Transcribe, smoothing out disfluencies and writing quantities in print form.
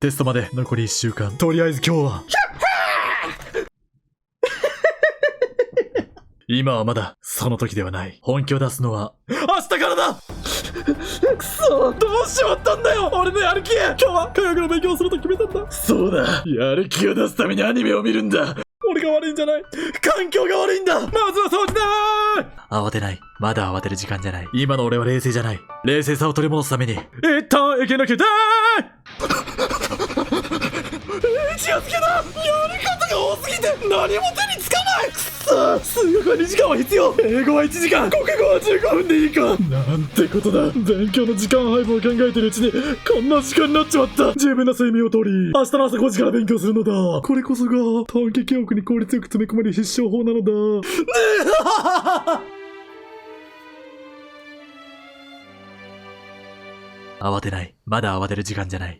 テストまで残り1週間。とりあえず今日は今はまだその時ではない。本気を出すのは明日からだ。くそ、どうしちまったんだよ、俺のやる気。今日は科学の勉強をすると決めたんだ。そうだ、やる気を出すためにアニメを見るんだ。俺が悪いんじゃない、環境が悪いんだ。まずは掃除だー。慌てない。まだ慌てる時間じゃない。今の俺は冷静じゃない。冷静さを取り戻すために一旦息抜きだー。気をつけだ。やることが多すぎて何も手につかない。くそ、数学は2時間は必要。英語は1時間、国語は15分でいいか。なんてことだ。勉強の時間配分を考えてるうちにこんな時間になっちまった。十分な睡眠をとり、明日の朝5時から勉強するのだ。これこそが短期記憶に効率よく詰め込める必勝法なのだ。慌てない。まだ慌てる時間じゃない。